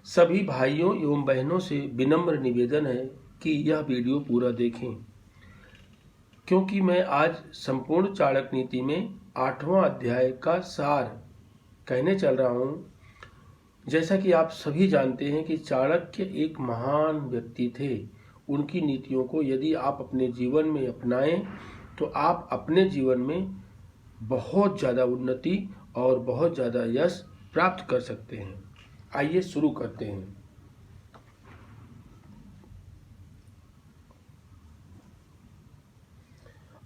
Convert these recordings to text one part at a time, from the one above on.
सभी भाइयों एवं बहनों से विनम्र निवेदन है कि यह वीडियो पूरा देखें, क्योंकि मैं आज संपूर्ण चाणक्य नीति में 8वां अध्याय का सार कहने चल रहा हूँ। जैसा कि आप सभी जानते हैं कि चाणक्य एक महान व्यक्ति थे। उनकी नीतियों को यदि आप अपने जीवन में अपनाएं तो आप अपने जीवन में बहुत ज़्यादा उन्नति और बहुत ज़्यादा यश प्राप्त कर सकते हैं। आइए शुरू करते हैं।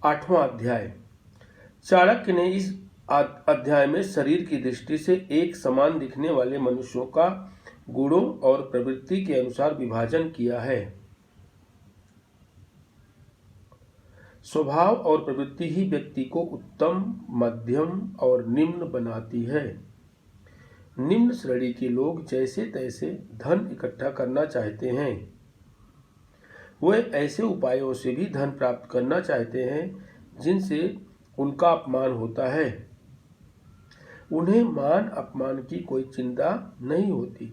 आठवां अध्याय। चाणक्य ने इस अध्याय में शरीर की दृष्टि से एक समान दिखने वाले मनुष्यों का गुणों और प्रवृत्ति के अनुसार विभाजन किया है। स्वभाव और प्रवृत्ति ही व्यक्ति को उत्तम, मध्यम और निम्न बनाती है। निम्न श्रेणी के लोग जैसे तैसे धन इकट्ठा करना चाहते हैं। वे ऐसे उपायों से भी धन प्राप्त करना चाहते हैं जिनसे उनका अपमान होता है। उन्हें मान अपमान की कोई चिंता नहीं होती।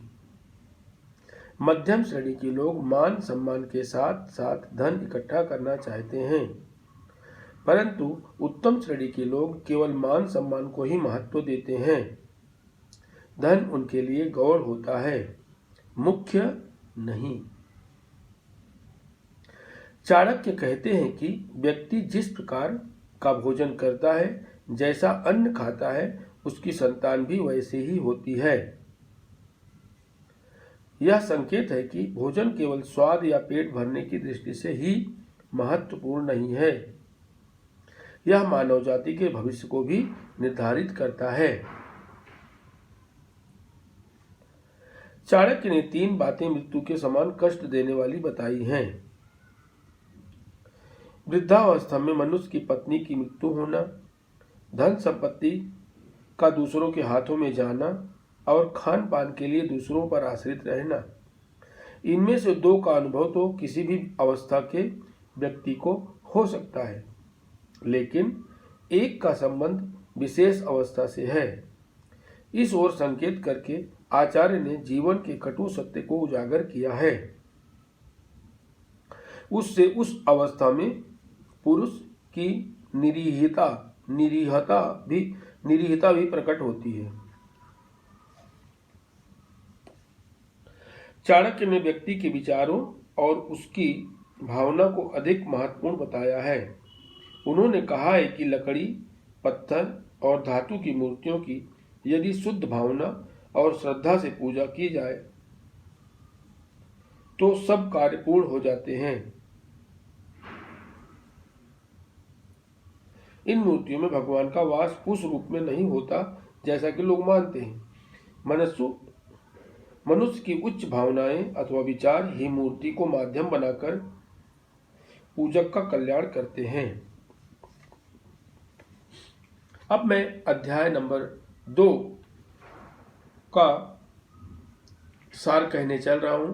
मध्यम श्रेणी के लोग मान सम्मान के साथ साथ धन इकट्ठा करना चाहते हैं, परंतु उत्तम श्रेणी के लोग केवल मान सम्मान को ही महत्व देते हैं। धन उनके लिए गौण होता है, मुख्य नहीं। चाणक्य कहते हैं कि व्यक्ति जिस प्रकार का भोजन करता है, जैसा अन्न खाता है, उसकी संतान भी वैसे ही होती है। यह संकेत है कि भोजन केवल स्वाद या पेट भरने की दृष्टि से ही महत्वपूर्ण नहीं है। यह मानव जाति के भविष्य को भी निर्धारित करता है। चाणक्य ने 3 बातें मृत्यु के समान कष्ट देने वाली बताई हैं। वृद्धावस्था में मनुष्य की पत्नी की मृत्यु होना, धन संपत्ति का दूसरों के हाथों में जाना और खान पान के लिए दूसरों पर आश्रित रहना। इनमें से 2 का अनुभव तो किसी भी अवस्था के व्यक्ति को हो सकता है, लेकिन एक का संबंध विशेष अवस्था से है। इस ओर संकेत करके आचार्य ने जीवन के कटु सत्य को उजागर किया है। उससे उस अवस्था में पुरुष की निरीहता भी प्रकट होती है। चाणक्य ने व्यक्ति के विचारों और उसकी भावना को अधिक महत्वपूर्ण बताया है। उन्होंने कहा है कि लकड़ी, पत्थर और धातु की मूर्तियों की यदि शुद्ध भावना और श्रद्धा से पूजा की जाए तो सब कार्य पूर्ण हो जाते हैं। इन मूर्तियों में भगवान का वास उस रूप में नहीं होता जैसा कि लोग मानते हैं। मनुष्य की उच्च भावनाएं अथवा विचार ही मूर्ति को माध्यम बनाकर पूजक का कल्याण करते हैं। अब मैं अध्याय नंबर 2 का सार कहने चल रहा हूं।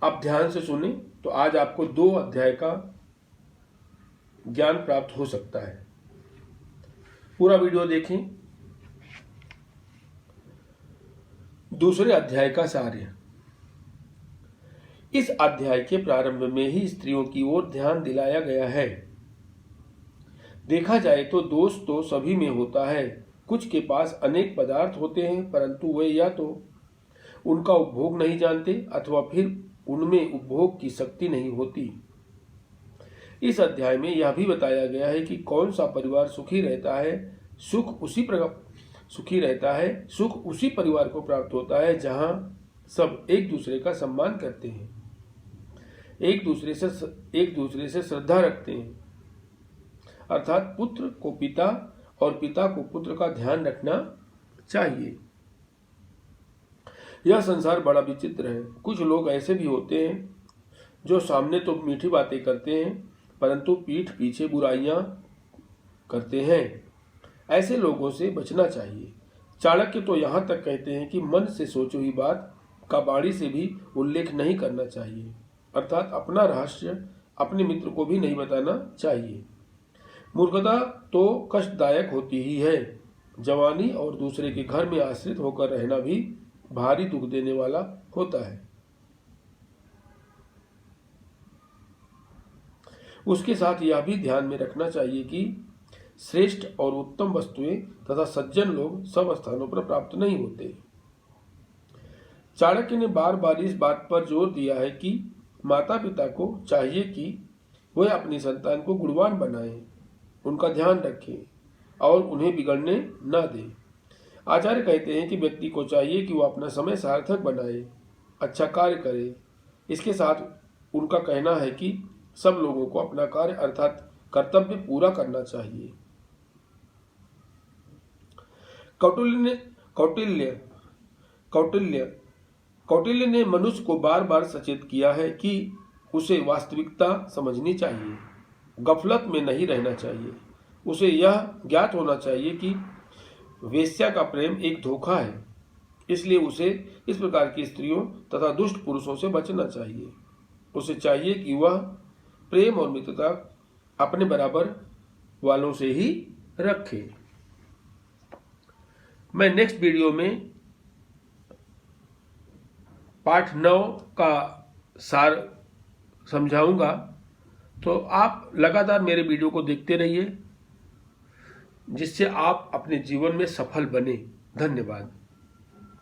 आप ध्यान से सुने तो आज आपको 2 अध्याय का ज्ञान प्राप्त हो सकता है। पूरा वीडियो देखें। दूसरे अध्याय का सार। इस अध्याय के प्रारंभ में ही स्त्रियों की ओर ध्यान दिलाया गया है। देखा जाए तो दोष तो सभी में होता है। कुछ के पास अनेक पदार्थ होते हैं, परंतु वे या तो उनका उपभोग नहीं जानते अथवा फिर उनमें उपभोग की शक्ति नहीं होती। इस अध्याय में यह भी बताया गया है कि कौन सा परिवार सुखी रहता है। सुख उसी परिवार को प्राप्त होता है जहां सब एक दूसरे का सम्मान करते हैं, एक दूसरे से श्रद्धा रखते हैं, अर्थात पुत्र को पिता और पिता को पुत्र का ध्यान रखना चाहिए। यह संसार बड़ा विचित्र है। कुछ लोग ऐसे भी होते हैं जो सामने तो मीठी बातें करते हैं, परंतु पीठ पीछे बुराइयां करते हैं। ऐसे लोगों से बचना चाहिए। चाणक्य तो यहाँ तक कहते हैं कि मन से सोची हुई बात का वाणी से भी उल्लेख नहीं करना चाहिए, अर्थात अपना रहस्य अपने मित्र को भी नहीं बताना चाहिए। मूर्खता तो कष्टदायक होती ही है। जवानी और दूसरे के घर में आश्रित होकर रहना भी भारी दुख देने वाला होता है। उसके साथ यह भी ध्यान में रखना चाहिए कि श्रेष्ठ और उत्तम वस्तुएं तथा सज्जन लोग सब स्थानों पर प्राप्त नहीं होते। चाणक्य ने बार बार इस बात पर जोर दिया है कि माता पिता को चाहिए कि वह अपनी संतान को गुणवान बनाएं, उनका ध्यान रखें और उन्हें बिगड़ने न दें। आचार्य कहते हैं कि व्यक्ति को चाहिए कि वह अपना समय सार्थक बनाए, अच्छा कार्य करे। इसके साथ उनका कहना है कि सब लोगों को अपना कार्य अर्थात कर्तव्य पूरा करना चाहिए। कौटिल्य ने मनुष्य को बार बार सचेत किया है कि उसे वास्तविकता समझनी चाहिए, गफलत में नहीं रहना चाहिए। उसे यह ज्ञात होना चाहिए कि वेश्या का प्रेम एक धोखा है, इसलिए उसे इस प्रकार की स्त्रियों तथा दुष्ट पुरुषों से बचना चाहिए। उसे चाहिए कि वह प्रेम और मित्रता अपने बराबर वालों से ही रखे। मैं नेक्स्ट वीडियो में पाठ 9 का सार समझाऊंगा, तो आप लगातार मेरे वीडियो को देखते रहिए, जिससे आप अपने जीवन में सफल बने। धन्यवाद।